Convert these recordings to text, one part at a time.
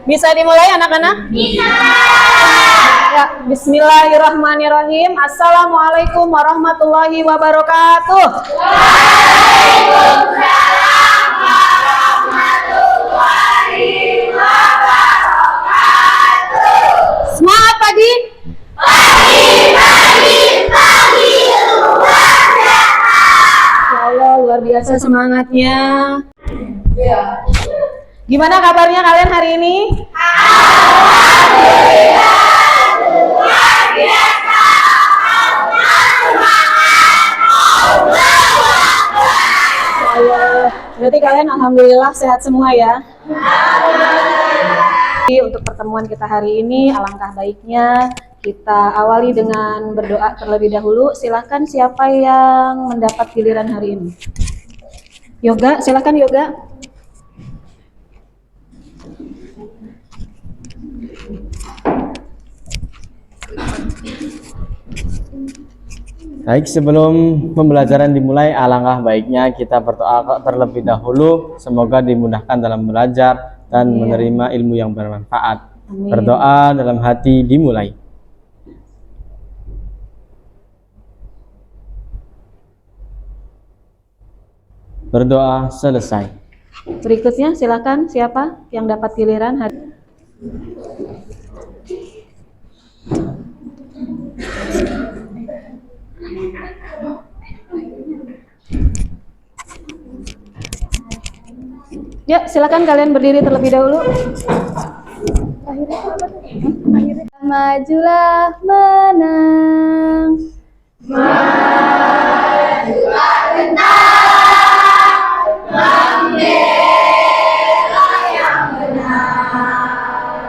Bisa dimulai anak-anak? Bisa. Ya, bismillahirrahmanirrahim. Assalamualaikum warahmatullahi wabarakatuh. Waalaikumsalam warahmatullahi wabarakatuh. Semangat pagi. Pagi luar biasa. Ya Allah, luar biasa semangatnya. Gimana kabarnya kalian hari ini? Alhamdulillah, luar biasa. Berarti kalian alhamdulillah sehat semua ya? Untuk pertemuan kita hari ini, alangkah baiknya kita awali dengan berdoa terlebih dahulu. Silakan siapa yang mendapat giliran hari ini? Yoga, silakan Yoga. Baik, sebelum pembelajaran dimulai, alangkah baiknya kita berdoa terlebih dahulu. Semoga dimudahkan dalam belajar dan menerima ilmu yang bermanfaat. Amin. Berdoa dalam hati dimulai. Berdoa selesai. Berikutnya silakan siapa yang dapat giliran hari. Ya, silakan kalian berdiri terlebih dahulu. Majulah menang. Majulah bentang. Membela yang benar.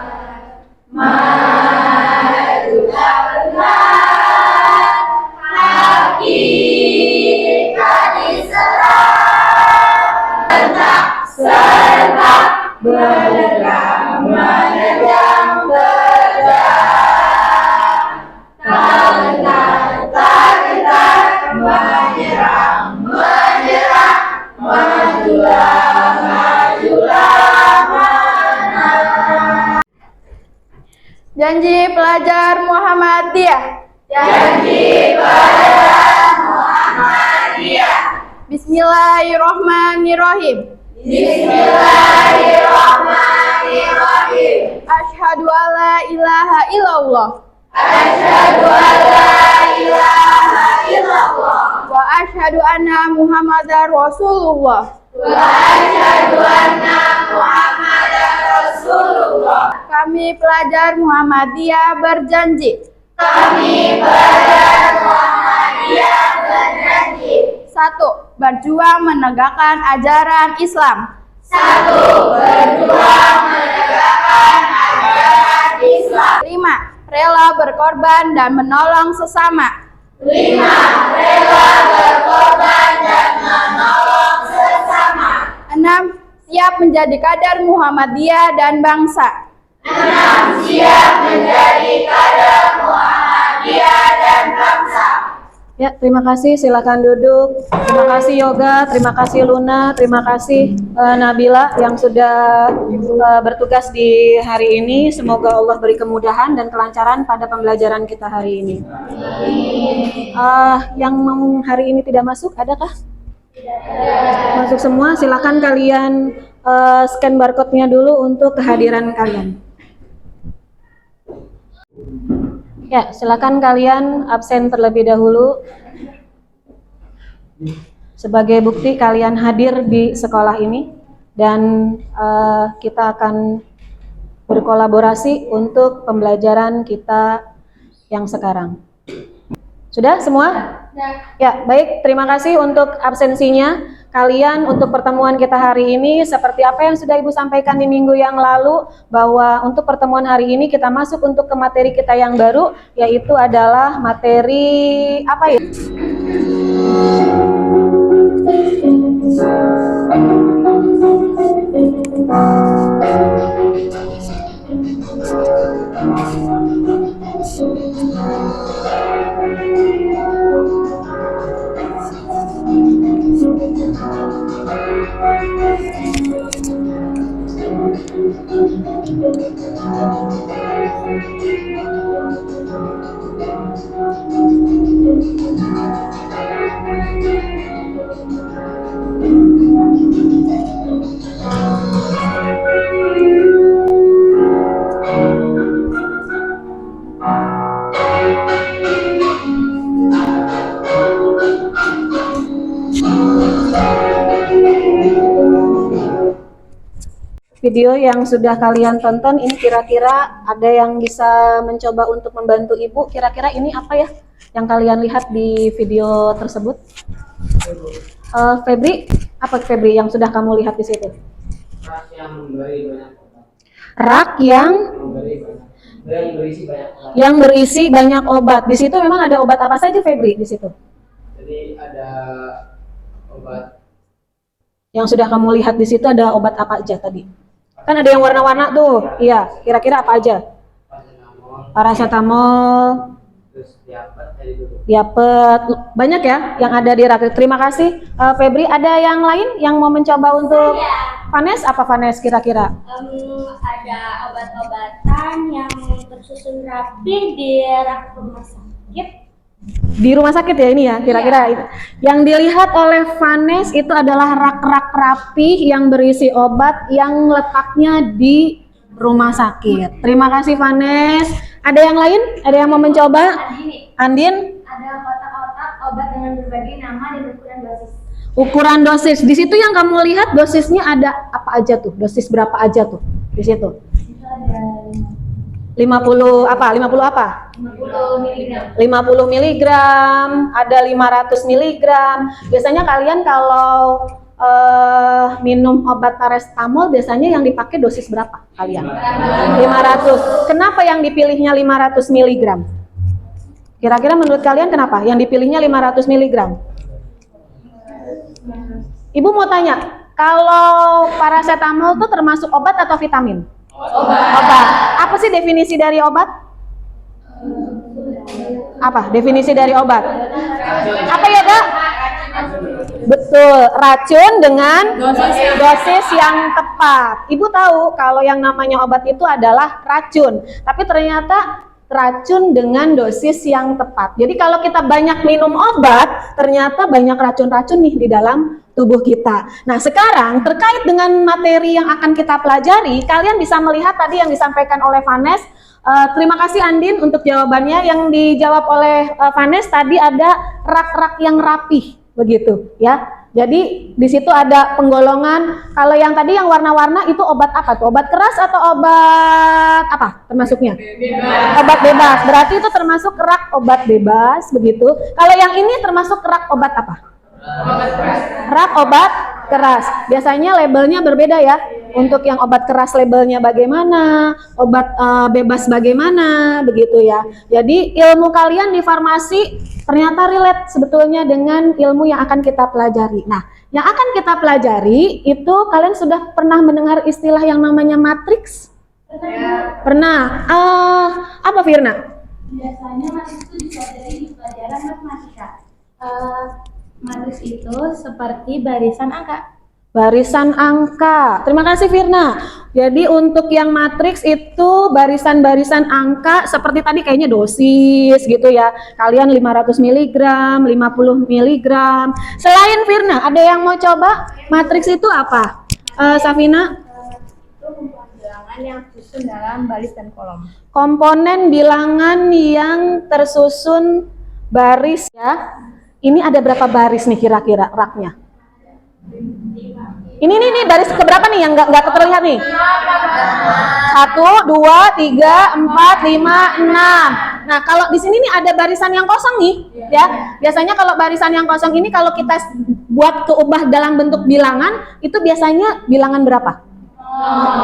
Majulah bentang. Hak kita diserang. Serta bergerak menerjang pedang, tak gentar menyerang, majulah menang. Janji pelajar Muhammadiyah. Janji pelajar Muhammadiyah. Bismillahirrahmanirrahim. Bismillahirrahmanirrahim. Asyhadu alla ilaha illallah. Asyhadu alla ilaha illallah. Wa asyhadu anna Muhammadar Rasulullah. Wa asyhadu anna Muhammadar Rasulullah. Kami pelajar Muhammadiyah berjanji. Kami pelajar Muhammadiyah berjanji. 1. Berjuang menegakkan ajaran Islam. 1. Berjuang menegakkan ajaran Islam. 5. Rela berkorban dan menolong sesama. 5. Rela berkorban dan menolong sesama. 6. Siap menjadi kader Muhammadiyah dan bangsa. 6. Siap menjadi kader Muhammadiyah dan bangsa. Ya, terima kasih. Silakan duduk. Terima kasih Yoga, terima kasih Luna, terima kasih Nabila yang sudah bertugas di hari ini. Semoga Allah beri kemudahan dan kelancaran pada pembelajaran kita hari ini. Yang hari ini tidak masuk, adakah? Masuk semua. Silakan kalian scan barcode-nya dulu untuk kehadiran kalian. Ya, silakan kalian absen terlebih dahulu sebagai bukti kalian hadir di sekolah ini, dan kita akan berkolaborasi untuk pembelajaran kita yang sekarang. Sudah semua? Ya, baik. Terima kasih untuk absensinya kalian untuk pertemuan kita hari ini. Seperti apa yang sudah Ibu sampaikan di minggu yang lalu, bahwa untuk pertemuan hari ini kita masuk untuk ke materi kita yang baru, yaitu adalah materi apa ya? Video yang sudah kalian tonton ini kira-kira ada yang bisa mencoba untuk membantu ibu? Kira-kira ini apa ya yang kalian lihat di video tersebut? Febri, apa Febri yang sudah kamu lihat di situ? Rak yang memberi banyak obat. Rak yang berisi banyak obat. Di situ memang ada obat apa saja Febri di situ? Jadi ada obat. Yang sudah kamu lihat di situ ada obat apa aja tadi? Kan ada yang warna-warna tuh. Iya, kira-kira apa aja? Paracetamol, Terus diapet, diapet, banyak ya yang ada di rak. Terima kasih Febri. Ada yang lain yang mau mencoba untuk Vanes? Apa Vanes kira-kira? Ada obat-obatan yang tersusun rapi di rak rumah sakit. Di rumah sakit ya ini ya kira-kira. Yang dilihat oleh Vanes itu adalah rak-rak rapih yang berisi obat yang letaknya di rumah sakit. Terima kasih Vanes. Ada yang lain? Ada yang mau mencoba? Andin? Ada kotak-kotak obat dengan berbagai nama dan ukuran dosis. Ukuran dosis. Di situ yang kamu lihat dosisnya ada apa aja tuh? Dosis berapa aja tuh di situ? Itu ada 50 apa? 50 apa? 50 mg. 50 mg, ada 500 mg. Biasanya kalian kalau minum obat paracetamol biasanya yang dipakai dosis berapa kalian? 500. Kenapa yang dipilihnya 500 mg? Kira-kira menurut kalian kenapa yang dipilihnya 500 mg? Ibu mau tanya, kalau paracetamol itu termasuk obat atau vitamin? Obat. Apa sih definisi dari obat? Apa definisi dari obat? Apa ya Kak? Betul, racun dengan dosis yang tepat. Ibu tahu kalau yang namanya obat itu adalah racun, tapi ternyata racun dengan dosis yang tepat. Jadi kalau kita banyak minum obat, ternyata banyak racun-racun nih di dalam tubuh kita. Nah sekarang terkait dengan materi yang akan kita pelajari, kalian bisa melihat tadi yang disampaikan oleh Vanes. Terima kasih Andin untuk jawabannya. Yang dijawab oleh Vanes tadi ada rak-rak yang rapih, begitu ya. Jadi di situ ada penggolongan. Kalau yang tadi yang warna-warna itu obat apa tuh? Obat keras atau obat apa termasuknya? Bebas. Obat bebas. Berarti itu termasuk rak obat bebas, begitu. Kalau yang ini termasuk rak obat apa? Rak obat keras. Biasanya labelnya berbeda ya. Untuk yang obat keras labelnya bagaimana, obat bebas bagaimana, begitu ya. Jadi ilmu kalian di farmasi ternyata relate sebetulnya dengan ilmu yang akan kita pelajari. Nah, yang akan kita pelajari itu kalian sudah pernah mendengar istilah yang namanya matriks? Pernah. Apa Firna? Biasanya matriks itu dipelajari di pelajaran matematika. Matriks itu seperti barisan angka. Barisan angka. Terima kasih Firna. Jadi untuk yang matriks itu barisan-barisan angka seperti tadi kayaknya dosis gitu ya. Kalian 500 mg, 50 mg. Selain Firna, ada yang mau coba? Matriks itu apa? Safina? Itu komponen bilangan yang tersusun dalam baris dan kolom. Komponen bilangan yang tersusun baris ya. Ini ada berapa baris nih kira-kira raknya? Ini nih baris keberapa nih yang nggak terlihat nih? 1, 2, 3, 4, 5, 6. Nah kalau di sini nih ada barisan yang kosong nih, ya. Biasanya kalau barisan yang kosong ini kalau kita buat keubah dalam bentuk bilangan, itu biasanya bilangan berapa?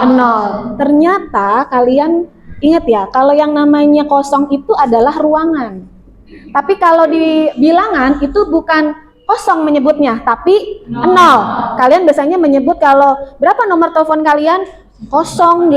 0. Ternyata kalian ingat ya, kalau yang namanya kosong itu adalah ruangan. Tapi kalau di bilangan itu bukan kosong menyebutnya, tapi 0. Kalian biasanya menyebut kalau berapa nomor telepon kalian? 085.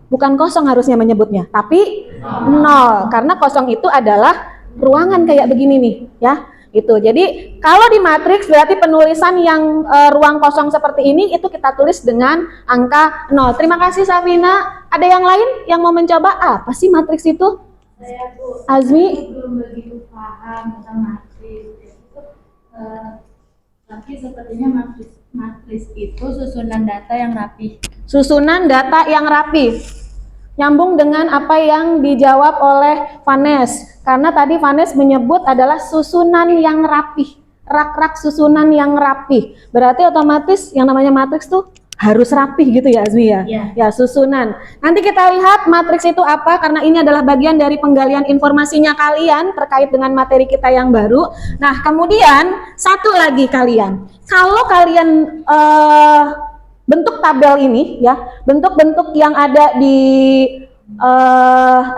Bukan kosong harusnya menyebutnya, tapi 0. Karena kosong itu adalah ruangan kayak begini nih, ya. Itu. Jadi kalau di matriks berarti penulisan yang ruang kosong seperti ini itu kita tulis dengan angka 0. Terima kasih Safina. Ada yang lain yang mau mencoba? Apa sih matriks itu? Saya Bu, Azmi? belum begitu paham tentang matriks. Tapi sepertinya matriks itu susunan data yang rapi. Susunan data yang rapi. Nyambung dengan apa yang dijawab oleh Vanes. Karena tadi Vanes menyebut adalah susunan yang rapi. Rak-rak susunan yang rapi. Berarti otomatis yang namanya matriks tuh harus rapi gitu ya Azmi ya? Iya. Ya, susunan. Nanti kita lihat matriks itu apa, karena ini adalah bagian dari penggalian informasinya kalian terkait dengan materi kita yang baru. Nah, kemudian satu lagi kalian. Kalau kalian bentuk tabel ini ya, bentuk-bentuk yang ada di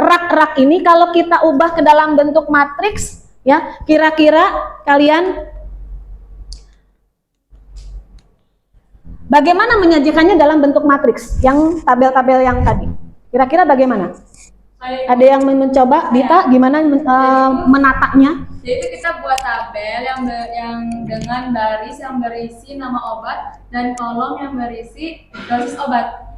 rak-rak ini kalau kita ubah ke dalam bentuk matriks ya, kira-kira kalian bagaimana menyajikannya dalam bentuk matriks yang tabel-tabel yang tadi? Kira-kira bagaimana? Ada yang mencoba? Dita, gimana menatanya? Jadi kita buat tabel yang dengan baris yang berisi nama obat dan kolom yang berisi dosis obat.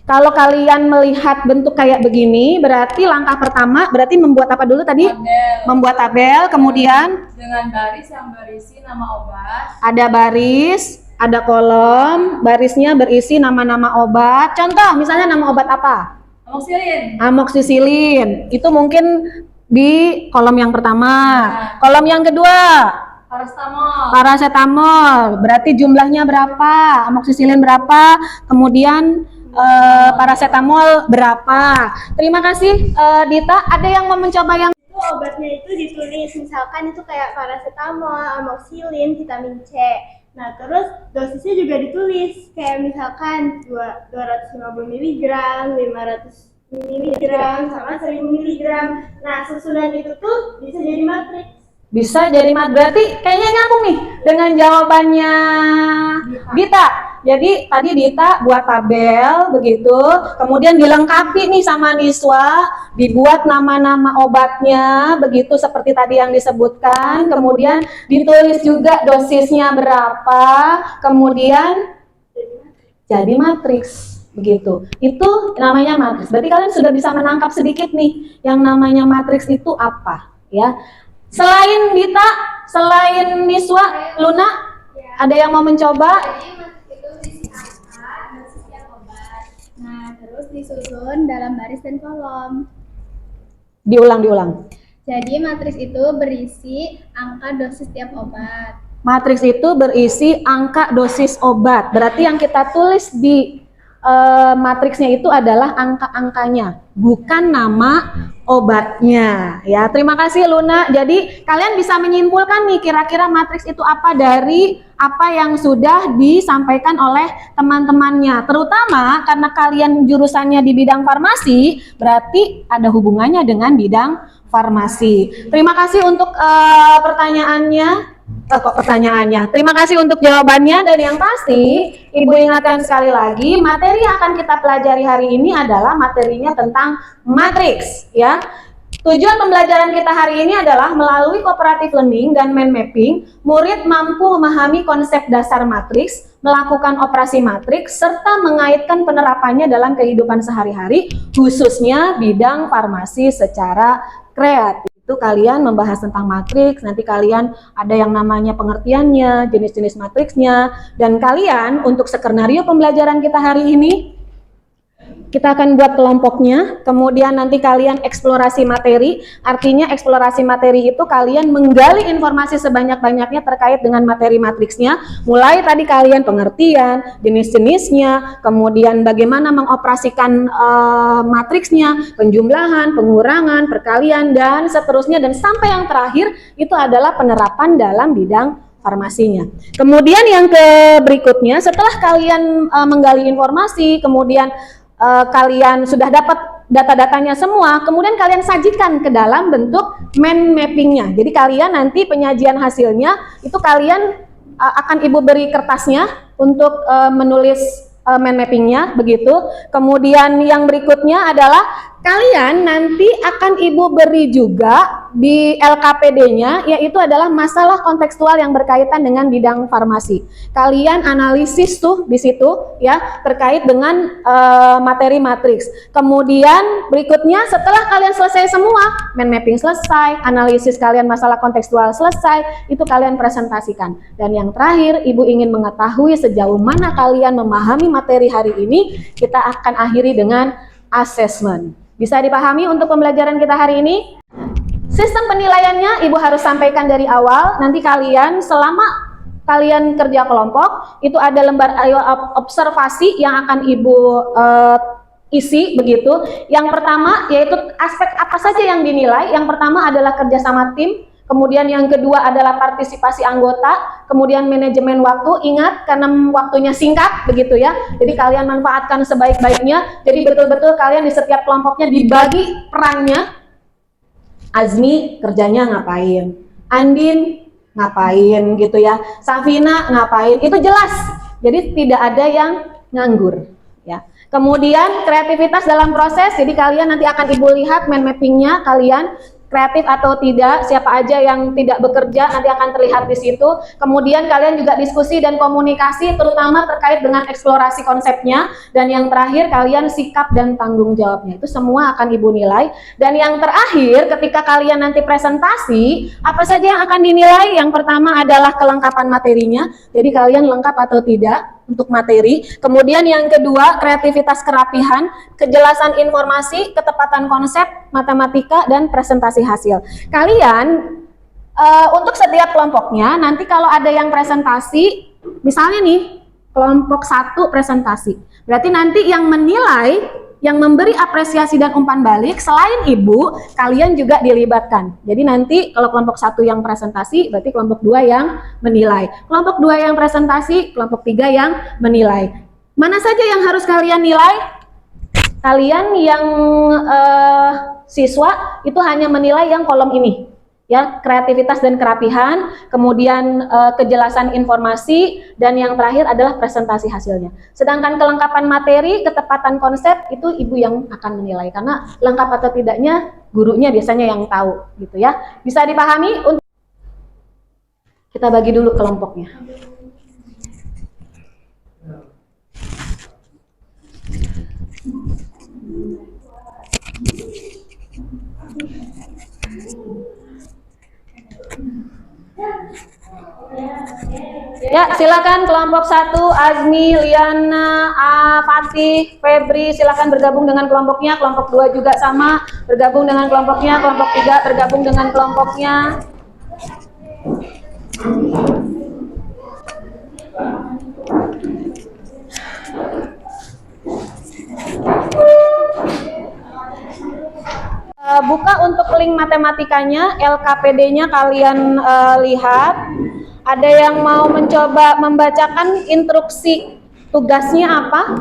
Kalau kalian melihat bentuk kayak begini, berarti langkah pertama berarti membuat apa dulu tadi? Tabel Membuat tabel, kemudian dengan baris yang berisi nama obat. ada baris, ada kolom, barisnya berisi nama-nama obat. Contoh, misalnya nama obat apa? Amoxicillin. Amoxicillin. Itu mungkin di kolom yang pertama. Kolom yang kedua, Paracetamol. paracetamol. Berarti jumlahnya berapa? Amoxicillin berapa? Kemudian paracetamol berapa? Terima kasih Dita. Ada yang mau mencoba yang Itu obatnya itu ditulis, misalkan itu kayak paracetamol, amoxicillin, vitamin C. Nah, terus dosisnya juga ditulis, kayak misalkan 250 mg, 500 mg, sama 1000 mg. Nah, susunan itu tuh bisa jadi matriks. bisa jadi berarti kayaknya nyambung nih dengan jawabannya Dita. Jadi tadi Dita buat tabel begitu, kemudian dilengkapi nih sama Niswa, dibuat nama-nama obatnya begitu seperti tadi yang disebutkan, kemudian ditulis juga dosisnya berapa, kemudian jadi matriks begitu. Itu namanya matriks. Berarti kalian sudah bisa menangkap sedikit nih yang namanya matriks itu apa ya. Selain Dita, selain Niswa, Luna, ada yang mau mencoba? Jadi matriks itu berisi angka dan setiap obat. Nah, terus disusun dalam baris dan kolom. Diulang. Jadi matriks itu berisi angka dosis setiap obat. Matriks itu berisi angka dosis obat. Berarti yang kita tulis di matriksnya itu adalah angka-angkanya, bukan nama obatnya. Ya, terima kasih Luna. Jadi kalian bisa menyimpulkan nih kira-kira matriks itu apa dari apa yang sudah disampaikan oleh teman-temannya. Terutama karena kalian jurusannya di bidang farmasi, berarti ada hubungannya dengan bidang farmasi. Terima kasih untuk pertanyaannya. Terima kasih untuk jawabannya, dan yang pasti Ibu ingatkan sekali lagi, materi yang akan kita pelajari hari ini adalah materinya tentang matriks ya. Tujuan pembelajaran kita hari ini adalah melalui cooperative learning dan mind mapping, murid mampu memahami konsep dasar matriks, melakukan operasi matriks, serta mengaitkan penerapannya dalam kehidupan sehari-hari, khususnya bidang farmasi secara kreatif. Itu kalian membahas tentang matriks, nanti kalian ada yang namanya pengertiannya, jenis-jenis matriksnya, dan kalian untuk skenario pembelajaran kita hari ini, kita akan buat kelompoknya, kemudian nanti kalian eksplorasi materi. Artinya eksplorasi materi itu kalian menggali informasi sebanyak-banyaknya terkait dengan materi matriksnya, mulai tadi kalian pengertian, jenis-jenisnya, kemudian bagaimana mengoperasikan matriksnya, penjumlahan, pengurangan, perkalian, dan seterusnya, dan sampai yang terakhir itu adalah penerapan dalam bidang farmasinya. Kemudian yang berikutnya, setelah kalian menggali informasi, kemudian kalian sudah dapat data-datanya semua, kemudian kalian sajikan ke dalam bentuk mind mappingnya. Jadi kalian nanti penyajian hasilnya itu kalian akan Ibu beri kertasnya untuk menulis mind mappingnya begitu. Kemudian yang berikutnya adalah Kalian nanti akan Ibu beri juga di LKPD-nya, yaitu adalah masalah kontekstual yang berkaitan dengan bidang farmasi. Kalian analisis tuh di situ ya terkait dengan materi matriks. Kemudian berikutnya setelah kalian selesai semua, mind mapping selesai, analisis kalian masalah kontekstual selesai, itu kalian presentasikan. Dan yang terakhir, Ibu ingin mengetahui sejauh mana kalian memahami materi hari ini, kita akan akhiri dengan assessment. Bisa dipahami untuk pembelajaran kita hari ini? Sistem penilaiannya Ibu harus sampaikan dari awal. Nanti kalian selama kalian kerja kelompok, itu ada lembar observasi yang akan Ibu isi begitu. Yang pertama yaitu aspek apa saja yang dinilai. Yang pertama adalah kerjasama tim. Kemudian yang kedua adalah partisipasi anggota, kemudian manajemen waktu. Ingat, karena waktunya singkat begitu ya. Jadi kalian manfaatkan sebaik-baiknya. Jadi betul-betul kalian di setiap kelompoknya dibagi perannya. Azmi kerjanya ngapain, Andin ngapain gitu ya, Safina ngapain, itu jelas. Jadi tidak ada yang nganggur ya. Kemudian kreativitas dalam proses. Jadi kalian nanti akan Ibu lihat mind mappingnya kalian kreatif atau tidak, siapa aja yang tidak bekerja nanti akan terlihat di situ. Kemudian kalian juga diskusi dan komunikasi terutama terkait dengan eksplorasi konsepnya. Dan yang terakhir kalian sikap dan tanggung jawabnya. Itu semua akan Ibu nilai. Dan yang terakhir ketika kalian nanti presentasi, apa saja yang akan dinilai? Yang pertama adalah kelengkapan materinya. Jadi kalian lengkap atau tidak untuk materi. Kemudian yang kedua, kreativitas kerapihan, kejelasan informasi, ketepatan konsep, matematika, dan presentasi hasil. Kalian untuk setiap kelompoknya, nanti kalau ada yang presentasi, misalnya nih, kelompok 1 presentasi. Berarti nanti yang menilai, yang memberi apresiasi dan umpan balik, selain Ibu, kalian juga dilibatkan. Jadi nanti kalau kelompok 1 yang presentasi, berarti kelompok 2 yang menilai. Kelompok 2 yang presentasi, kelompok 3 yang menilai. Mana saja yang harus kalian nilai? Kalian yang siswa itu hanya menilai yang kolom ini. Ya, kreativitas dan kerapihan, kemudian kejelasan informasi, dan yang terakhir adalah presentasi hasilnya. Sedangkan kelengkapan materi, ketepatan konsep itu Ibu yang akan menilai karena lengkap atau tidaknya gurunya biasanya yang tahu gitu ya. Bisa dipahami? Kita bagi dulu kelompoknya. Ya, silakan kelompok 1, Azmi, Liana, Fatih, Febri, silakan bergabung dengan kelompoknya. Kelompok 2 juga sama, bergabung dengan kelompoknya. Kelompok 3 bergabung dengan kelompoknya. Buka untuk link matematikanya, LKPD-nya kalian lihat. Ada yang mau mencoba membacakan instruksi tugasnya apa?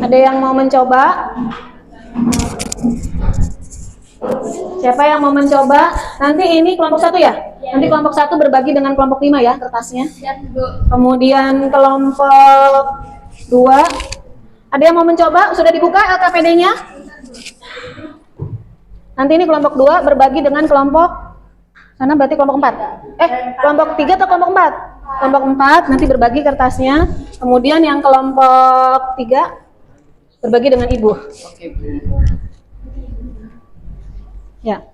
Ada yang mau mencoba? Siapa yang mau mencoba? Nanti ini kelompok 1 ya? Nanti kelompok 1 berbagi dengan kelompok 5 ya kertasnya. Kemudian kelompok 2. Ada yang mau mencoba? Sudah dibuka LKPD-nya? Nanti ini kelompok 2 berbagi dengan kelompok sana, berarti kelompok 4. Kelompok 3 atau kelompok 4? Kelompok 4 nanti berbagi kertasnya. Kemudian yang kelompok 3 berbagi dengan Ibu. Ya.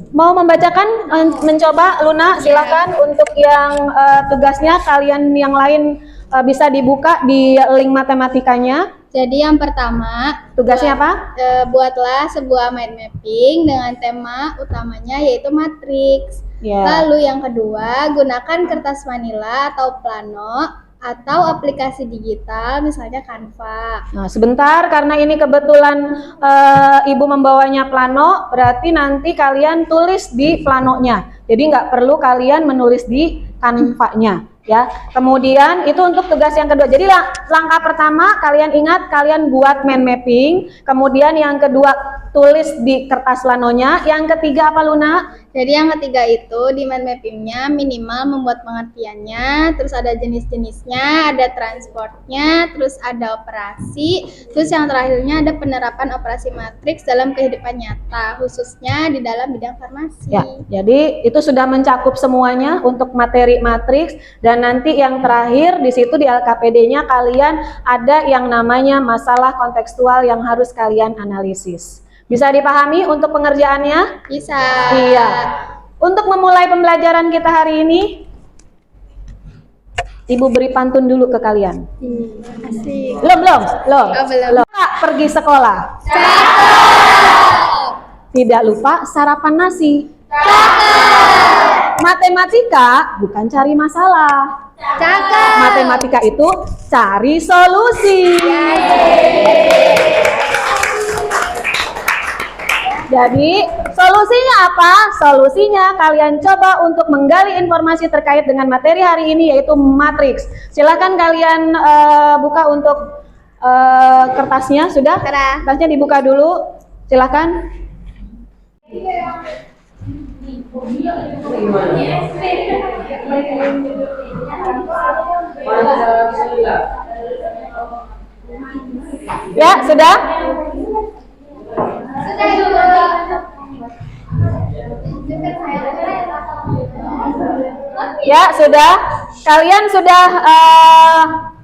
Mau membacakan, mencoba, Luna, silakan. Untuk yang tugasnya kalian yang lain bisa dibuka di link matematikanya. Jadi yang pertama, Tugasnya apa? buatlah sebuah mind mapping dengan tema utamanya yaitu matriks. Ya. Lalu yang kedua, gunakan kertas manila atau plano atau aplikasi digital misalnya Canva. Nah, sebentar karena ini kebetulan Ibu membawanya plano, berarti nanti kalian tulis di planonya. Jadi nggak perlu kalian menulis di Canva-nya. Ya, kemudian itu untuk tugas yang kedua. Jadi langkah pertama kalian ingat kalian buat mind mapping. Kemudian yang kedua tulis di kertas planonya. Yang ketiga apa Luna? Jadi yang ketiga itu di mind mappingnya minimal membuat pengertiannya, terus ada jenis-jenisnya, ada transportnya, terus ada operasi, terus yang terakhirnya ada penerapan operasi matriks dalam kehidupan nyata, khususnya di dalam bidang farmasi. Ya, jadi itu sudah mencakup semuanya untuk materi matriks, dan nanti yang terakhir di situ di LKPD-nya kalian ada yang namanya masalah kontekstual yang harus kalian analisis. Bisa dipahami untuk pengerjaannya? Bisa. Iya. Untuk memulai pembelajaran kita hari ini, Ibu beri pantun dulu ke kalian. Asik. Belum. Oh, belum. Kak, pergi sekolah. Tidak lupa sarapan nasi. Matematika bukan cari masalah. Cakep. Matematika itu cari solusi. Jadi solusinya apa? Solusinya kalian coba untuk menggali informasi terkait dengan materi hari ini, yaitu matriks. Silakan kalian buka untuk kertasnya. Sudah? Kertasnya dibuka dulu. Silakan. Ya, sudah? Ya, sudah. Kalian sudah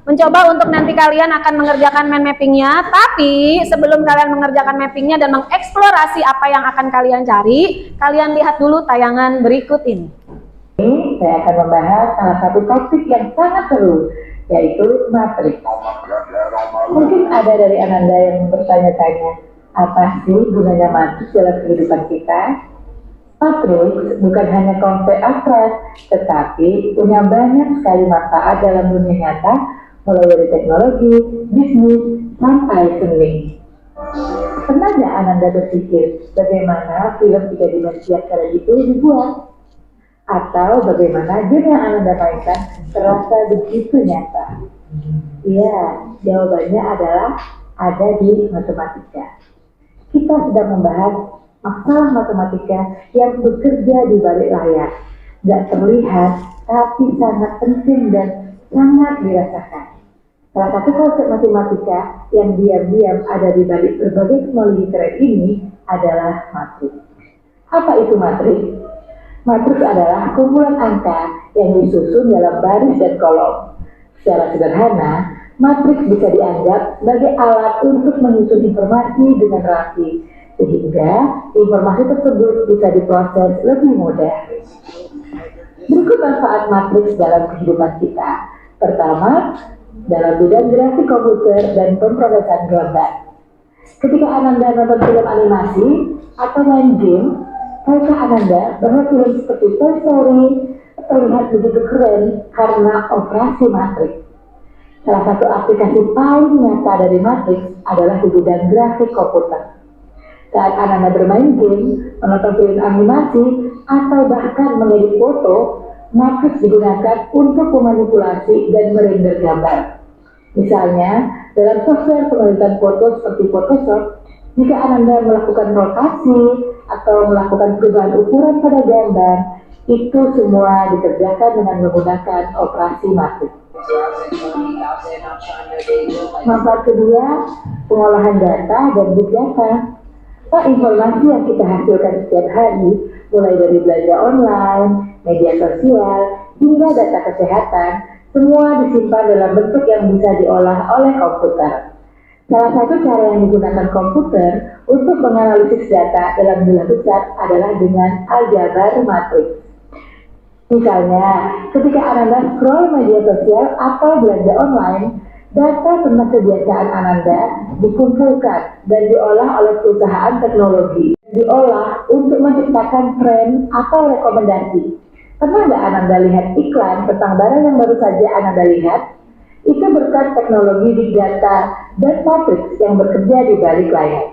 mencoba untuk nanti kalian akan mengerjakan mind mappingnya. Tapi sebelum kalian mengerjakan mappingnya dan mengeksplorasi apa yang akan kalian cari, kalian lihat dulu tayangan berikut ini. Ini saya akan membahas salah satu topik yang sangat seru, yaitu matriks. Mungkin ada dari Ananda yang bertanya-tanya, apa sih gunanya matriks dalam kehidupan kita? Matriks bukan hanya konsep abstrak, tetapi punya banyak sekali manfaat dalam dunia nyata, mulai dari teknologi, bisnis, sampai seni. Pernah nggak Ananda berpikir bagaimana film 3 dimensi aksara itu dibuat? Atau bagaimana game yang Ananda mainkan terasa begitu nyata? Iya, jawabannya adalah ada di matematika. Kita sedang membahas masalah matematika yang bekerja di balik layar, gak terlihat tapi sangat penting dan sangat dirasakan. Salah satu konsep matematika yang diam-diam ada di balik berbagai teknologi keren ini adalah matriks. Apa itu matriks? Matriks adalah kumpulan angka yang disusun dalam baris dan kolom. Secara sederhana, matriks bisa dianggap sebagai alat untuk menyusun informasi dengan rapi, sehingga informasi tersebut bisa diproses lebih mudah. Berikut manfaat matriks dalam kehidupan kita. Pertama, dalam bidang grafik komputer dan pemrosesan gambar. Ketika Ananda nonton film animasi atau main game, tahukah Ananda bahwa film seperti Toy Story terlihat begitu keren karena operasi matriks? Salah satu aplikasi paling nyata dari matriks adalah di bidang grafik komputer. Saat Ananda bermain game, menonton film animasi, atau bahkan mengedit foto, matriks digunakan untuk memanipulasi dan merender gambar. Misalnya, dalam software pengeditan foto seperti Photoshop, jika Ananda melakukan rotasi atau melakukan perubahan ukuran pada gambar, itu semua dikerjakan dengan menggunakan operasi matriks. Manfaat kedua, pengolahan data dan big data. Informasi yang kita hasilkan setiap hari, mulai dari belanja online, media sosial, hingga data kesehatan, semua disimpan dalam bentuk yang bisa diolah oleh komputer. Salah satu cara yang digunakan komputer untuk menganalisis data dalam jumlah besar adalah dengan aljabar matriks. Misalnya, ketika Ananda scroll media sosial atau belanja online, data tentang kebiasaan Ananda dikumpulkan dan diolah oleh perusahaan teknologi. Diolah untuk menciptakan tren atau rekomendasi. Pernah nggak Ananda lihat iklan tentang barang yang baru saja Ananda lihat? Itu berkat teknologi big data dan matriks yang bekerja di balik layar.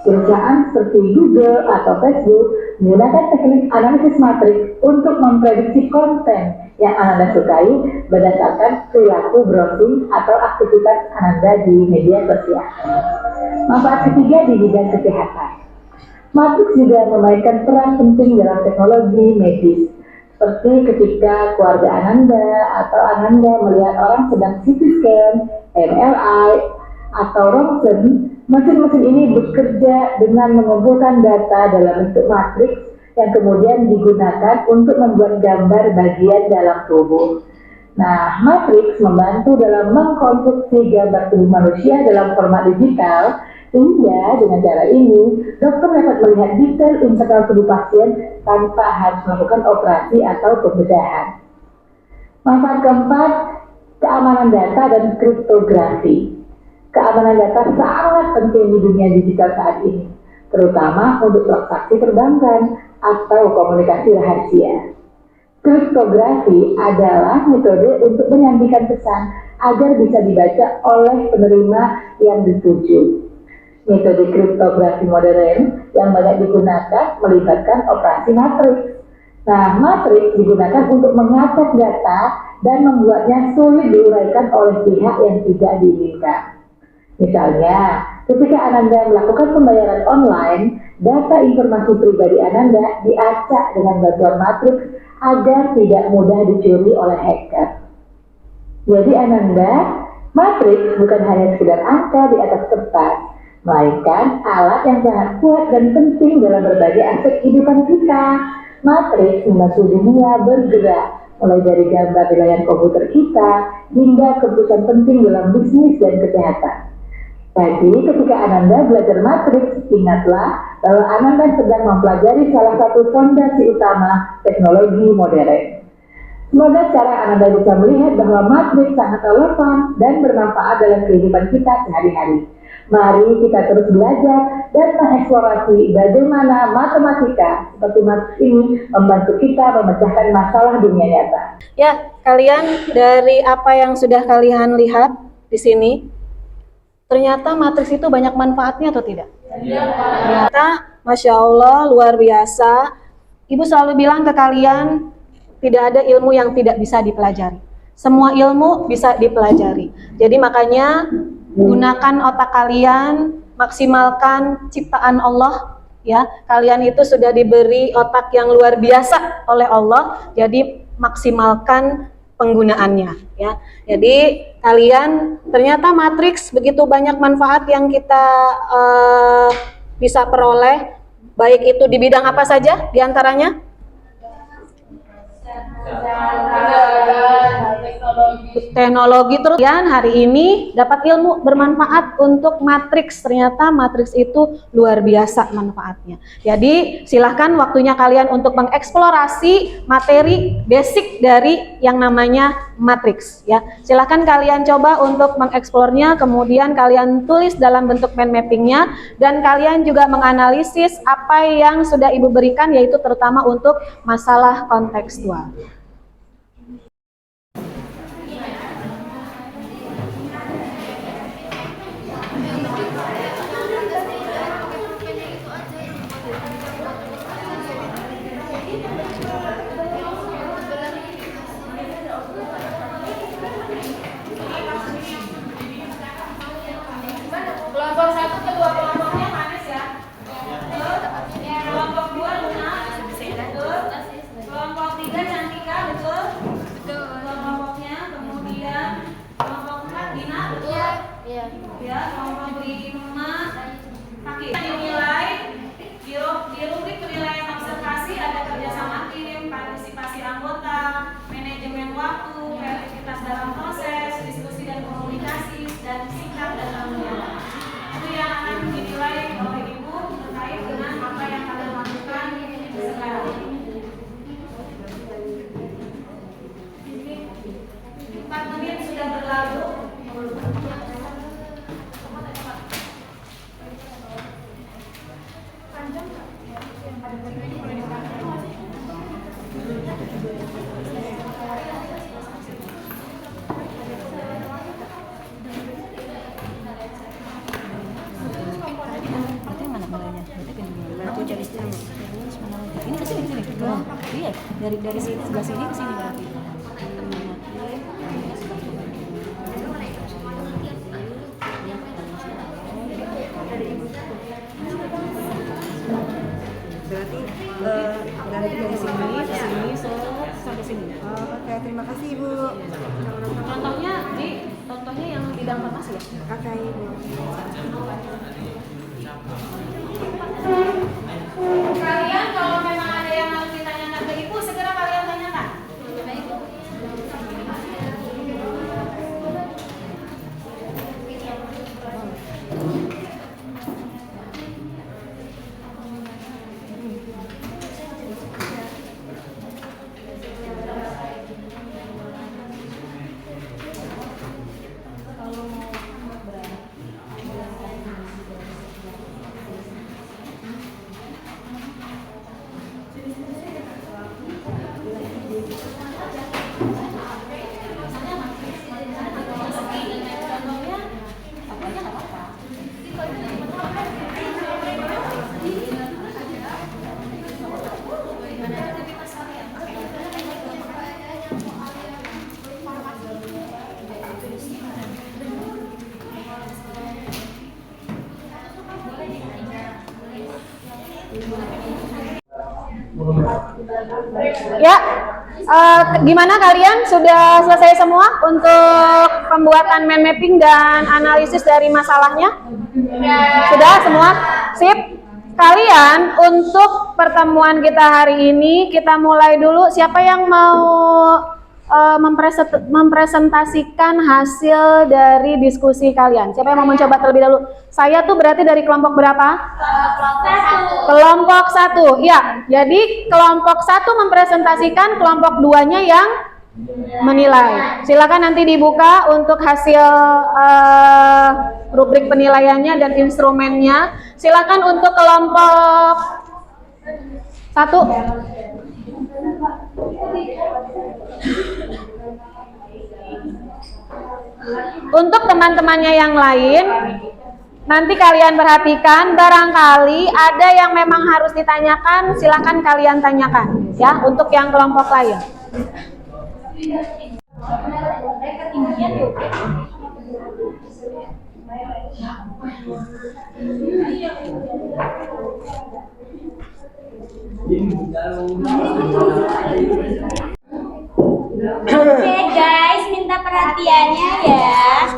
Perusahaan seperti Google atau Facebook menggunakan teknik analisis matriks untuk memprediksi konten yang Ananda sukai berdasarkan perilaku browsing atau aktivitas Ananda di media sosial. Manfaat ketiga di bidang kesehatan. Matriks juga memainkan peran penting dalam teknologi medis, seperti ketika keluarga Ananda atau Ananda melihat orang sedang CT scan, MRI, atau ronsen. Mesin-mesin ini bekerja dengan mengumpulkan data dalam bentuk matriks yang kemudian digunakan untuk membuat gambar bagian dalam tubuh. Nah, matriks membantu dalam mengkonstruksi gambar tubuh manusia dalam format digital, sehingga dengan cara ini, dokter dapat melihat detail internal tubuh pasien tanpa harus melakukan operasi atau pembedahan. Manfaat keempat, keamanan data dan kriptografi. Keamanan data sangat penting di dunia digital saat ini, terutama untuk transaksi perbankan atau komunikasi rahasia. Kriptografi adalah metode untuk menyandikan pesan agar bisa dibaca oleh penerima yang dituju. Metode kriptografi modern yang banyak digunakan melibatkan operasi matriks. Nah, matriks digunakan untuk mengacak data dan membuatnya sulit diuraikan oleh pihak yang tidak diinginkan. Misalnya, ketika Ananda melakukan pembayaran online, data informasi pribadi Ananda diacak dengan bantuan matriks agar tidak mudah dicuri oleh hacker. Jadi Ananda, matriks bukan hanya sekedar angka di atas kertas, melainkan alat yang sangat kuat dan penting dalam berbagai aspek kehidupan kita. Matriks membantu dunia bergerak, mulai dari gambar di layar komputer kita hingga keputusan penting dalam bisnis dan kesehatan. Jadi ketika Ananda belajar matriks, ingatlah bahwa Ananda sedang mempelajari salah satu fondasi utama teknologi modern. Semoga sekarang Ananda bisa melihat bahwa matriks sangat relevan dan bermanfaat dalam kehidupan kita sehari-hari. Mari kita terus belajar dan mengeksplorasi bagaimana matematika seperti matriks ini membantu kita memecahkan masalah dunia nyata. Ya, kalian dari apa yang sudah kalian lihat di sini, ternyata matriks itu banyak manfaatnya atau tidak? Ternyata, Masya Allah, luar biasa. Ibu selalu bilang ke kalian, tidak ada ilmu yang tidak bisa dipelajari. Semua ilmu bisa dipelajari. Jadi makanya, gunakan otak kalian, maksimalkan ciptaan Allah. Ya, kalian itu sudah diberi otak yang luar biasa oleh Allah. Jadi maksimalkan penggunaannya. Ya, jadi kalian ternyata matriks begitu banyak manfaat yang kita bisa peroleh, baik itu di bidang apa saja diantaranya? Teknologi. Terus hari ini dapat ilmu bermanfaat untuk matriks. Ternyata matriks itu luar biasa manfaatnya. Jadi silahkan waktunya kalian untuk mengeksplorasi materi basic dari yang namanya matriks. Ya, silahkan kalian coba untuk mengeksplornya. Kemudian kalian tulis dalam bentuk mind mappingnya dan kalian juga menganalisis apa yang sudah ibu berikan, yaitu terutama untuk masalah kontekstual. Kelompok 1 kedua kelompoknya manis ya. Kelompok 2 lunas. Betul. Kelompok 3 cantika, betul. Kelompoknya, kemudian kelompok 4 Dina, betul. Ya, kelompok 5 Kaki. Dinilai di rubrik penilaian observasi ada kerjasama tim, partisipasi anggota, manajemen waktu, kreativitas dalam proses, diskusi dan komunikasi, dan sikap dan tanggung jawab. Itu yang akan dinilai oleh ibu terkait dengan apa yang kalian lakukan sekarang. 4 menit sudah berlalu. Iya, dari sini sebelah sini ke sini berarti. dari sini ke sini sampai sini. Oke, terima kasih Ibu. Contohnya yang di dalam farmasi ya. Oke Ibu. Kalian kalau memang ada yang harus ditanyakan ke ibu, segera kalian tanyakan. Ya, gimana kalian? Sudah selesai semua untuk pembuatan mind mapping dan analisis dari masalahnya? Sudah semua? Sip. Kalian untuk pertemuan kita hari ini, kita mulai dulu. Siapa yang mau mempresentasikan hasil dari diskusi kalian? Siapa yang mau mencoba terlebih dahulu? Saya tuh berarti dari kelompok berapa? Kelompok 1. Ya, jadi kelompok 1 mempresentasikan, kelompok 2-nya yang menilai. Silakan nanti dibuka untuk hasil rubrik penilaiannya dan instrumennya. Silakan untuk kelompok 1. Untuk teman-temannya yang lain, nanti kalian perhatikan, barangkali ada yang memang harus ditanyakan, silakan kalian tanyakan ya untuk yang kelompok lain. Oke guys, minta perhatiannya ya.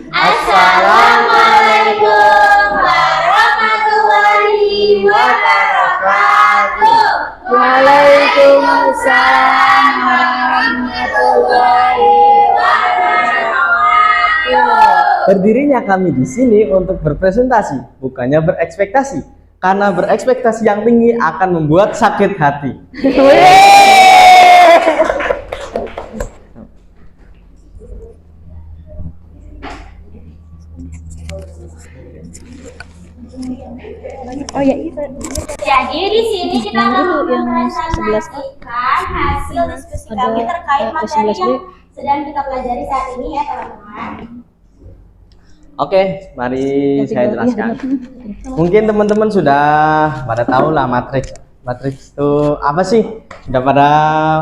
Assalamualaikum warahmatullahi wabarakatuh. Waalaikumsalam warahmatullahi wabarakatuh. Berdirinya kami di sini untuk berpresentasi, bukannya berekspektasi. Karena berekspektasi yang tinggi akan membuat sakit hati. Oh ya, Jadi di sini kita akan mempresentasikan hasil diskusi kami terkait materi yang sedang kita pelajari saat ini ya teman-teman. Oke, mari saya jelaskan. Mungkin teman-teman sudah pada tahu lah matriks. Matriks itu apa sih? Sudah pada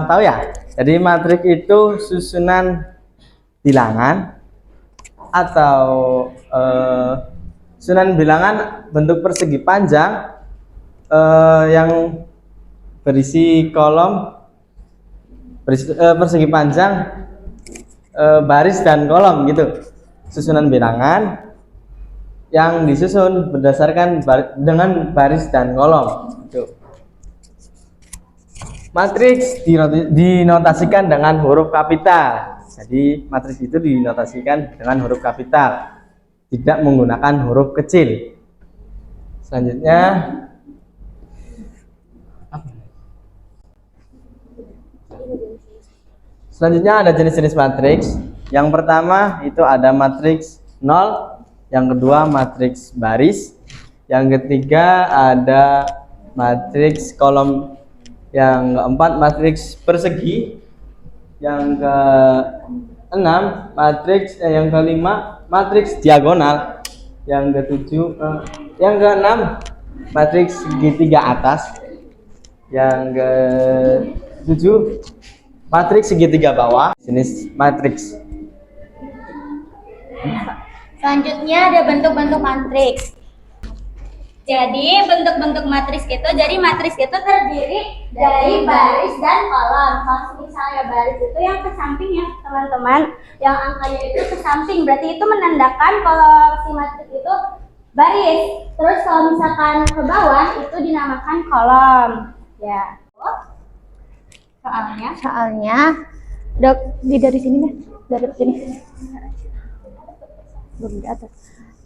tahu ya? Jadi matriks itu susunan bilangan atau susunan bilangan bentuk persegi panjang yang berisi kolom persegi panjang, baris dan kolom gitu. Susunan bilangan yang disusun berdasarkan dengan baris dan kolom. Gitu. Matriks dinotasikan dengan huruf kapital. Jadi matriks itu dinotasikan dengan huruf kapital, tidak menggunakan huruf kecil. Selanjutnya ada jenis-jenis matriks. Yang pertama itu ada matriks 0, yang kedua matriks baris, yang ketiga ada matriks kolom, yang keempat matriks persegi, yang keenam matriks yang kelima matriks diagonal, yang keenam matriks segitiga atas, yang ketujuh matriks segitiga bawah. Jenis matriks. Selanjutnya ada bentuk-bentuk matriks. Jadi bentuk-bentuk matriks itu, terdiri dari baris dan kolom. Kalau misalnya baris itu yang ke samping ya teman-teman, yang angkanya itu ke samping, berarti itu menandakan kalau si matriks itu baris. Terus kalau misalkan ke bawah itu dinamakan kolom. Ya. Soalnya dari sini nih, dari sini. Belum di atas.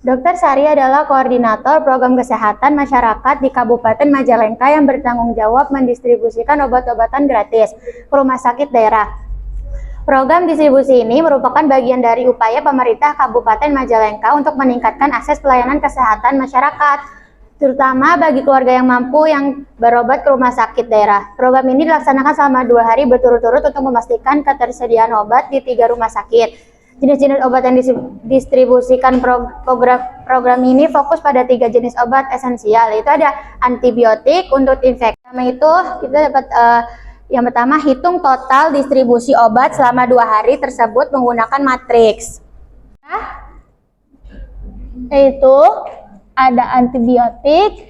Dr. Sari adalah koordinator program kesehatan masyarakat di Kabupaten Majalengka yang bertanggung jawab mendistribusikan obat-obatan gratis ke rumah sakit daerah. Program distribusi ini merupakan bagian dari upaya pemerintah Kabupaten Majalengka untuk meningkatkan akses pelayanan kesehatan masyarakat, terutama bagi keluarga yang mampu yang berobat ke rumah sakit daerah. Program ini dilaksanakan selama 2 hari berturut-turut untuk memastikan ketersediaan obat di 3 rumah sakit. Jenis-jenis obat yang didistribusikan program ini fokus pada 3 jenis obat esensial, yaitu ada antibiotik untuk infeksi. Pertama itu kita dapat yang pertama, hitung total distribusi obat selama 2 hari tersebut menggunakan matriks. Yaitu ada antibiotik,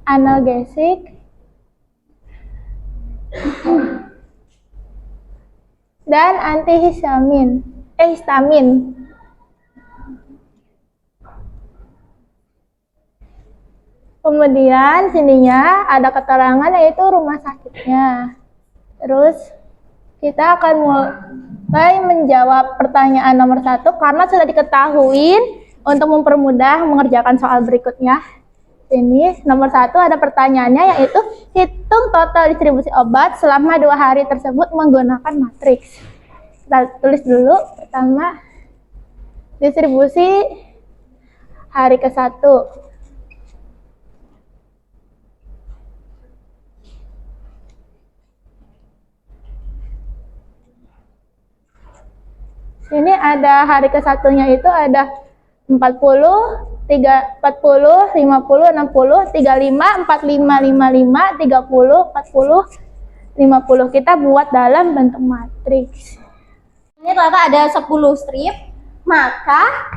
analgesik, dan antihistamin. Kemudian sininya ada keterangan yaitu rumah sakitnya. Terus kita akan mulai menjawab pertanyaan nomor 1 karena sudah diketahui untuk mempermudah mengerjakan soal berikutnya. Ini nomor 1 ada pertanyaannya yaitu hitung total distribusi obat selama 2 hari tersebut menggunakan matriks. Kita tulis dulu pertama distribusi hari ke-1. Ini ada hari ke-1-nya itu ada 40, 50, 60, 35, 45, 55, 30, 40, 50. Kita buat dalam bentuk matriks. Ini ternyata ada 10 strip, maka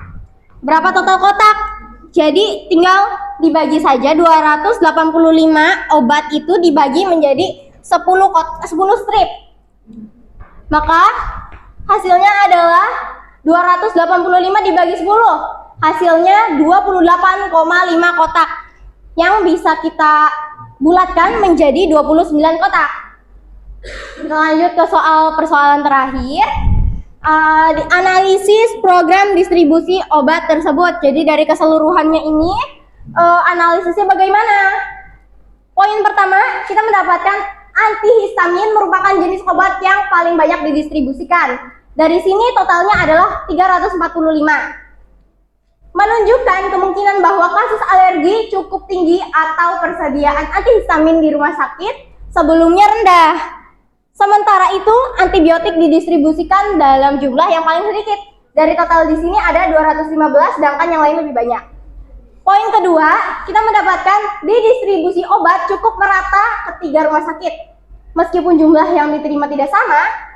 berapa total kotak? Jadi tinggal dibagi saja 285 obat itu dibagi menjadi 10 strip. Maka hasilnya adalah 285 dibagi 10. Hasilnya 28,5 kotak yang bisa kita bulatkan menjadi 29 kotak. Kita lanjut ke persoalan terakhir. Analisis program distribusi obat tersebut. Jadi dari keseluruhannya ini analisisnya bagaimana? Poin pertama, kita mendapatkan antihistamin merupakan jenis obat yang paling banyak didistribusikan. Dari sini totalnya adalah 345. Menunjukkan kemungkinan bahwa kasus alergi cukup tinggi atau persediaan antihistamin di rumah sakit sebelumnya rendah. Sementara itu, antibiotik didistribusikan dalam jumlah yang paling sedikit. Dari total di sini ada 215, sedangkan yang lain lebih banyak. Poin kedua, kita mendapatkan didistribusi obat cukup merata ke 3 rumah sakit. Meskipun jumlah yang diterima tidak sama,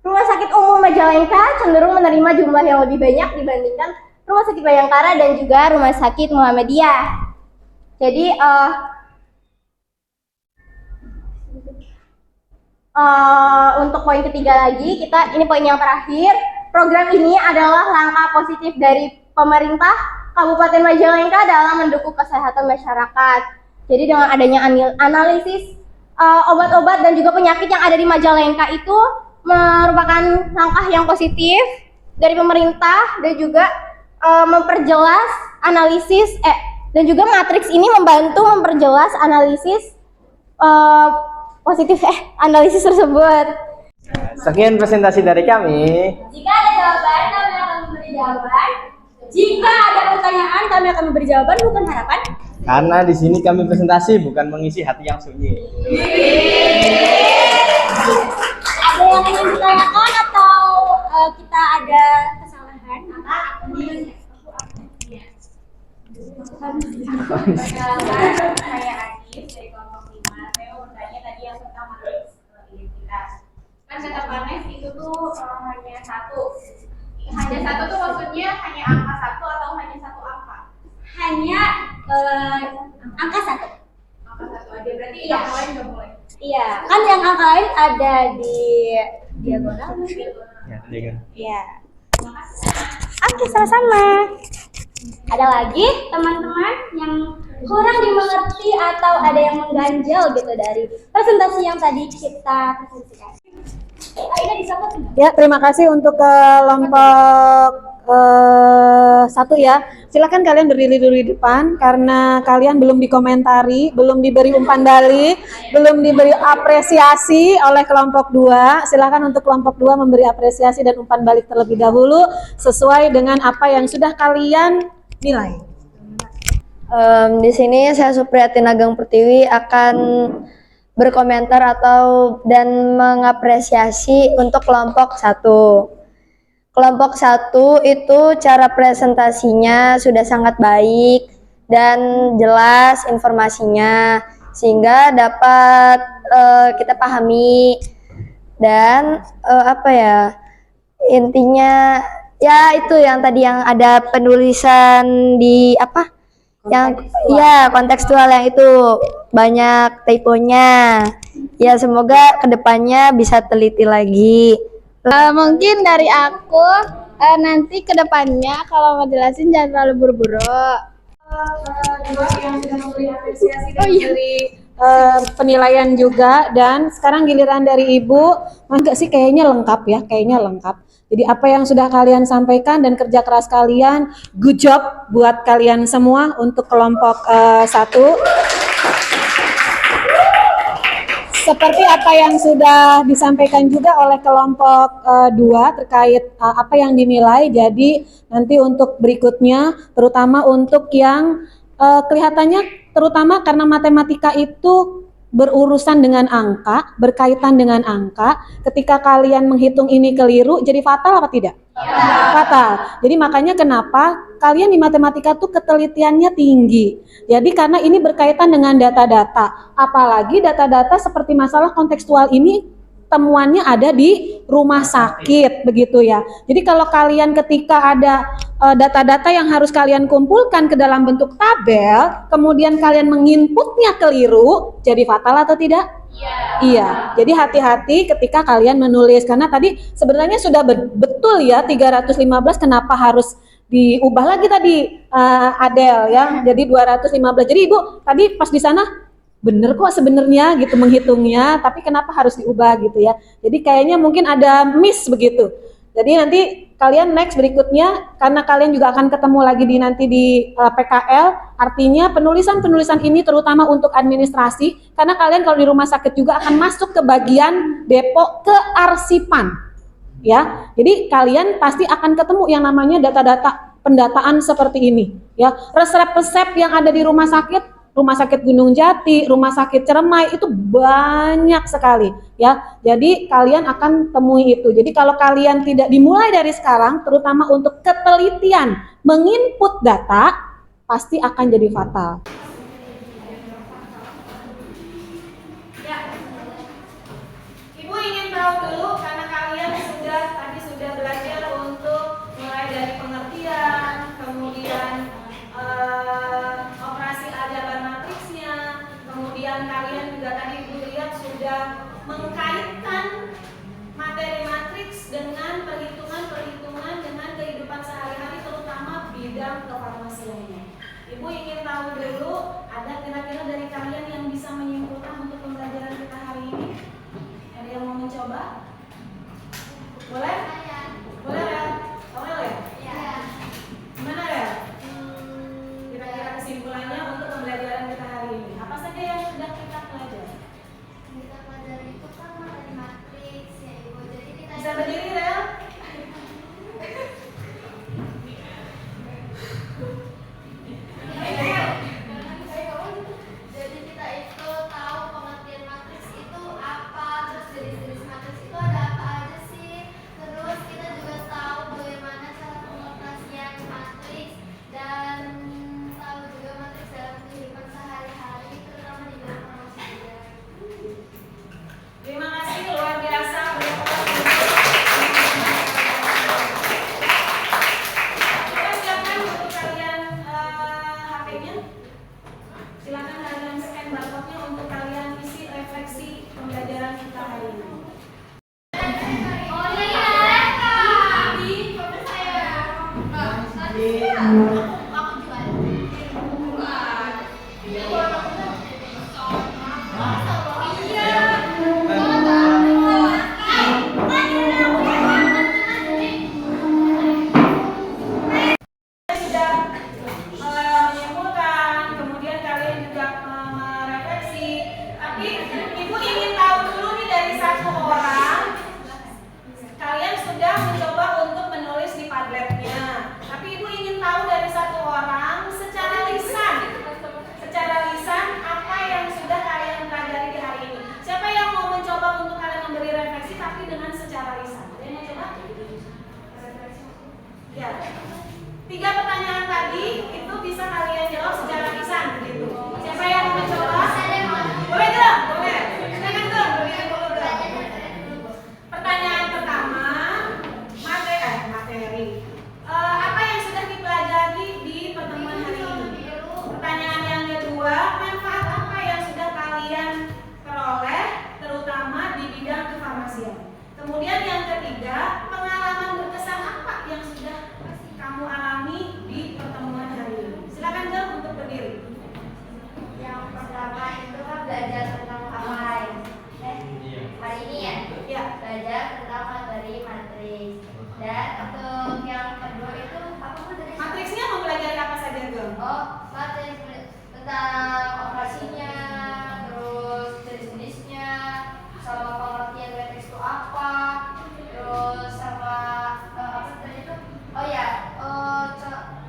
Rumah Sakit Umum Majalengka cenderung menerima jumlah yang lebih banyak dibandingkan Rumah Sakit Bayangkara dan juga Rumah Sakit Muhammadiyah. Jadi untuk poin ketiga lagi, ini poin yang terakhir. Program ini adalah langkah positif dari pemerintah Kabupaten Majalengka dalam mendukung kesehatan masyarakat. Jadi dengan adanya analisis obat-obat dan juga penyakit yang ada di Majalengka itu merupakan langkah yang positif dari pemerintah dan juga memperjelas analisis dan juga matriks ini membantu memperjelas analisis analisis tersebut. Sekian presentasi dari kami. Jika ada jawaban, kami akan memberi jawaban. Jika ada pertanyaan, kami akan memberi jawaban, bukan harapan. Karena di sini kami presentasi bukan mengisi hati yang sunyi. Ada yang ingin ditanyakan atau kita ada kesalahan? Saya Adis dari kelompok 5. Saya mau bertanya tadi yang tentang matriks identitas. Kan kata Panes itu tuh hanya Hanya satu tuh maksudnya hanya angka satu atau hanya satu angka? Hanya angka 1. Angka satu aja, berarti Iya. angka lain nggak boleh. Iya, kan yang angka lain ada di diagonal. Ya, tiga. Iya. Oke, sama-sama. Ada lagi teman-teman yang kurang dimengerti atau ada yang mengganjal gitu dari presentasi yang tadi kita presentasikan? Ini disebut. Ya, terima kasih untuk kelompok 1 ya. Silakan kalian berdiri dulu di depan karena kalian belum dikomentari, belum diberi umpan balik, belum diberi apresiasi oleh kelompok 2. Silakan untuk kelompok 2 memberi apresiasi dan umpan balik terlebih dahulu sesuai dengan apa yang sudah kalian nilai. Di sini saya Supriyati Nagang Pertiwi akan berkomentar dan mengapresiasi untuk kelompok 1. Kelompok 1 itu cara presentasinya sudah sangat baik dan jelas informasinya sehingga dapat kita pahami dan intinya ya itu yang tadi yang ada penulisan di kontekstual yang itu banyak typonya. Ya semoga kedepannya bisa teliti lagi. Mungkin dari aku nanti kedepannya kalau mau jelasin jangan terlalu buru-buru. Dua yang sudah memberi apresiasi dan memberi penilaian juga, dan sekarang giliran dari Ibu. Enggak sih, kayaknya lengkap ya, kayaknya lengkap. Jadi apa yang sudah kalian sampaikan dan kerja keras kalian, good job buat kalian semua untuk kelompok 1. Seperti apa yang sudah disampaikan juga oleh kelompok 2 terkait apa yang dinilai. Jadi nanti untuk berikutnya, terutama untuk yang kelihatannya terutama karena matematika itu berurusan dengan angka, berkaitan dengan angka, ketika kalian menghitung ini keliru, jadi fatal apa tidak? Fatal. Jadi makanya kenapa kalian di matematika tuh ketelitiannya tinggi. Jadi karena ini berkaitan dengan data-data, apalagi data-data seperti masalah kontekstual ini temuannya ada di rumah sakit begitu ya. Jadi kalau kalian ketika ada data-data yang harus kalian kumpulkan ke dalam bentuk tabel, kemudian kalian menginputnya keliru, jadi fatal atau tidak? Iya. Jadi hati-hati ketika kalian menulis, karena tadi sebenarnya sudah betul ya 315, kenapa harus diubah lagi tadi Adel ya, jadi 215. Jadi Ibu tadi pas di sana bener kok sebenarnya gitu menghitungnya, tapi kenapa harus diubah gitu ya. Jadi kayaknya mungkin ada miss begitu. Jadi nanti kalian next berikutnya, karena kalian juga akan ketemu lagi nanti di PKL, artinya penulisan-penulisan ini terutama untuk administrasi, karena kalian kalau di rumah sakit juga akan masuk ke bagian depo kearsipan. Ya, jadi kalian pasti akan ketemu yang namanya data-data pendataan seperti ini. Ya, resep-resep yang ada di rumah sakit Gunung Jati, Rumah Sakit Ciremai itu banyak sekali ya. Jadi kalian akan temui itu. Jadi kalau kalian tidak dimulai dari sekarang, terutama untuk ketelitian menginput data, pasti akan jadi fatal. Ya. Ibu ingin tahu dulu karena kalian tadi sudah belajar untuk mulai dari pengertian, kemudian operasi aljabar matriksnya, kemudian kalian juga tadi Ibu lihat sudah mengkaitkan materi matriks dengan perhitungan-perhitungan dengan kehidupan sehari-hari, terutama bidang kefarmasiannya. Ibu ingin tahu dulu, ada kira-kira dari kalian yang bisa menyimpulkan untuk pembelajaran kita hari ini? Ada yang mau mencoba? Boleh? Boleh ya? Boleh ya? Iya. Gimana ya? Kira-kira kesimpulannya untuk pembelajaran kita hari ini. Apa saja yang sudah kita pelajari? Kita pelajari itu kan materi matriks ya Ibu. Jadi kita Bisa berdiri Rel? Jadi kita itu tahu pengertian matriks itu apa, terus jenis-jenis matriks itu ada apa aja sih. Terus kita juga tahu bagaimana cara pengoperasian matriks dan tahu juga matriks dalam kehidupan sehari-hari, terutama di dalam farmasi juga. Terima kasih luar biasa. Kemudian yang ketiga, pengalaman berkesan apa yang sudah kamu alami di pertemuan hari ini? Silakan Gem untuk berdiri. Yang pertama itu kan belajar tentang online. Hari ini ya? Ya. Belajar tentang materi matriks. Dan untuk yang kedua itu apa pun dari Matriksnya mempelajari apa saja Gem? oh materi tentang operasinya, terus jenis-jenisnya, sama pengertian matriks itu apa, terus sama apa tadi itu? Oh ya,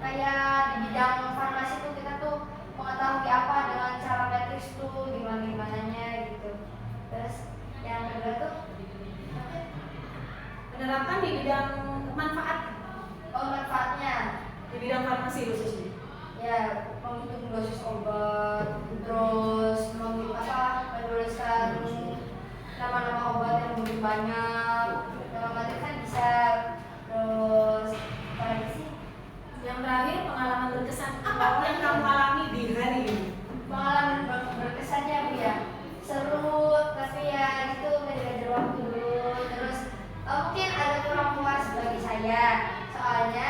kayak di bidang farmasi tuh kita tuh mengetahui apa dengan cara matriks tuh gimana-gimananya gitu. Terus yang kedua tuh Penerapan di bidang manfaat, manfaatnya di bidang farmasi khususnya. ya menghitung dosis obat, terus menuliskan nama-nama obat yang lebih banyak. Dalam materi kan bisa. Terus apa lagi sih? Yang terakhir, pengalaman berkesan apa yang kamu alami di hari ini? Pengalaman berkesannya Bu ya, seru tapi ya itu ngejar waktu dulu. Terus mungkin agak kurang puas bagi saya, soalnya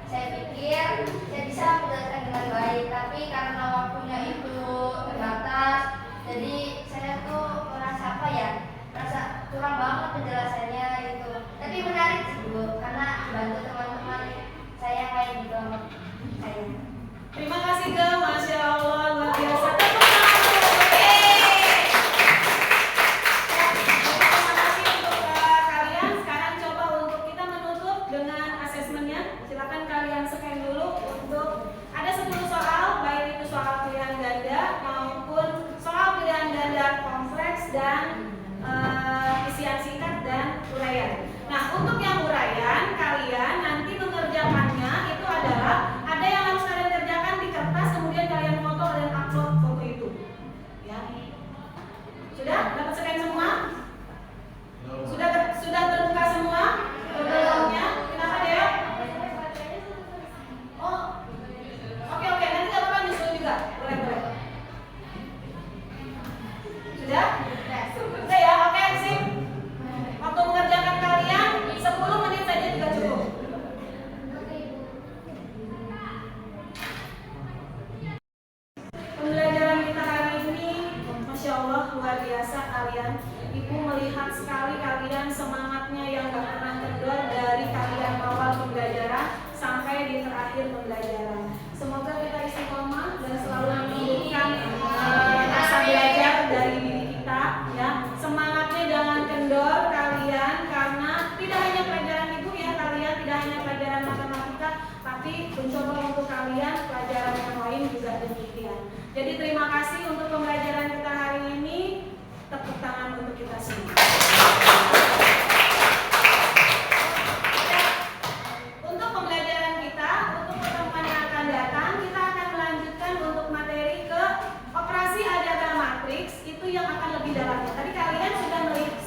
saya pikir saya bisa menjelaskan dengan baik, tapi karena waktunya itu terbatas, jadi saya tuh merasa apa ya, merasa kurang banget penjelasannya gitu. Tapi menarik sih Bu, karena bantu teman-teman saya kayak gitu saya. Terima kasih Gem, Masya Allah, luar biasa. Tepuk tangan untuk terima kasih untuk kalian. Sekarang coba untuk kita menutup dengan asesmennya. Silakan kalian scan dulu untuk ada 10 soal, baik itu soal pilihan ganda maupun soal pilihan ganda kompleks dan isian singkat dan uraian. Nah, untuk yang uraian, kalian nanti mengerjakannya itu adalah ada yang harus kalian kerjakan di kertas, kemudian kalian foto dan upload foto itu. Ya. Sudah dapat scan semua? Sudah terbuka semua? Fotonya? Kenapa Deo? Oh. Oke, nanti enggak apa-apa nyusul juga. Boleh. Sudah? Sudah ya, oke, sip. Waktu mengerjakan kalian 10 menit saja juga cukup. Pembelajaran kita hari ini, Masya Allah, luar biasa kalian. Ibu melihat sekali kalian semangatnya yang gak pernah kendor dari kalian awal pembelajaran sampai di terakhir pembelajaran. Semoga kita istiqomah dan selalu menunjukkan rasa belajar dari diri kita, ya. Semangatnya jangan kendor kalian, karena tidak hanya pelajaran ibu ya kalian, tidak hanya pelajaran matematika, tapi mencoba untuk kalian pelajaran yang lain juga demikian. Jadi terima kasih untuk pembelajaran kita hari ini. Tepuk tangan untuk kita semua. Untuk pembelajaran kita, untuk pertemuan yang akan datang, kita akan melanjutkan untuk materi ke operasi aljabar matriks, itu yang akan lebih dalam. Tadi kalian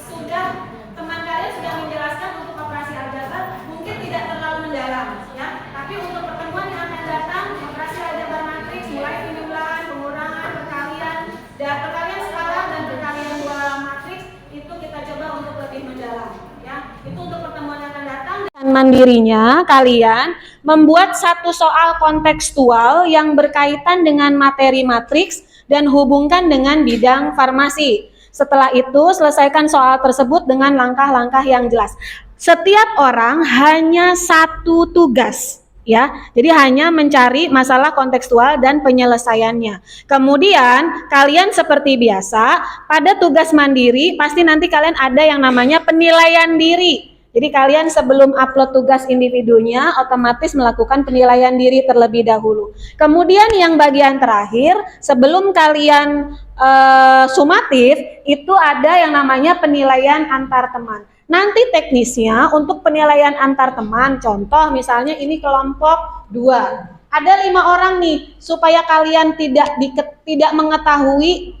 sudah teman kalian sudah menjelaskan untuk operasi aljabar, mungkin tidak terlalu mendalam, ya. Tapi untuk pertemuan yang akan datang, operasi aljabar matriks mulai penjumlahan, pengurangan, perkalian skala dan perkalian dua matriks, itu kita coba untuk lebih mendalam, ya. Itu untuk pertemuan yang akan datang. Dan mandirinya kalian membuat satu soal kontekstual yang berkaitan dengan materi matriks dan hubungkan dengan bidang farmasi. Setelah itu selesaikan soal tersebut dengan langkah-langkah yang jelas. Setiap orang hanya satu tugas, ya. Jadi hanya mencari masalah kontekstual dan penyelesaiannya. Kemudian kalian seperti biasa pada tugas mandiri pasti nanti kalian ada yang namanya penilaian diri. Jadi kalian sebelum upload tugas individunya otomatis melakukan penilaian diri terlebih dahulu. Kemudian yang bagian terakhir sebelum kalian sumatif itu ada yang namanya penilaian antar teman. Nanti teknisnya untuk penilaian antar teman, contoh misalnya ini kelompok 2. Ada 5 orang nih, supaya kalian tidak mengetahui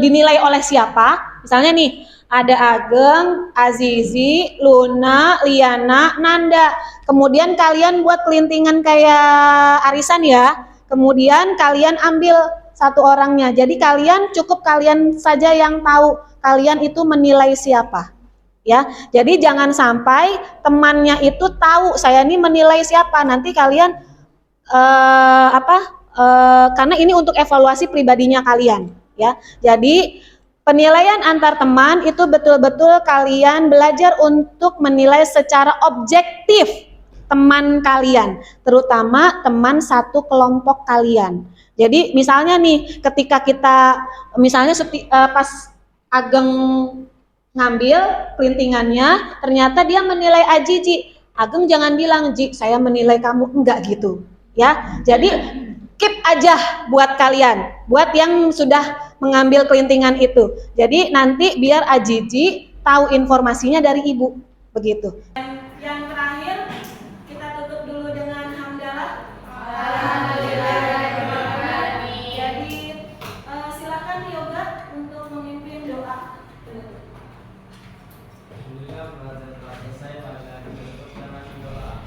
dinilai oleh siapa. Misalnya nih, ada Ageng, Azizi, Luna, Liana, Nanda. Kemudian kalian buat kelintingan kayak arisan ya. Kemudian kalian ambil satu orangnya. Jadi kalian cukup kalian saja yang tahu kalian itu menilai siapa. Ya, jadi jangan sampai temannya itu tahu saya ini menilai siapa. Nanti kalian karena ini untuk evaluasi pribadinya kalian, ya. Jadi penilaian antar teman itu betul-betul kalian belajar untuk menilai secara objektif teman kalian, terutama teman satu kelompok kalian. Jadi misalnya nih, ketika kita misalnya pas Ageng ngambil kelintingannya, ternyata dia menilai Aji, Ji. Ageng jangan bilang, Ji, saya menilai kamu, enggak gitu. Ya, jadi keep aja buat kalian, buat yang sudah mengambil kelintingan itu. Jadi nanti biar Ajiji tahu informasinya dari ibu, begitu. Yang terakhir kita tutup dulu dengan hamdalah. Jadi silakan Yoga untuk memimpin doa. Alhamdulillah pelajaran telah selesai. Maka ditutup dengan doa.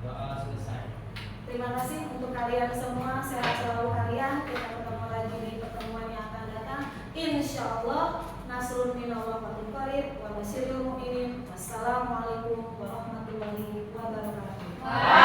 Doa selesai. Terima kasih untuk kalian semua, sehat selalu kalian. Kita ketemu lagi di pertemuan yang akan datang. Insyaallah nasrun minallah wa qarib wa basyiril mu'minin. Wassalamualaikum warahmatullahi wabarakatuh.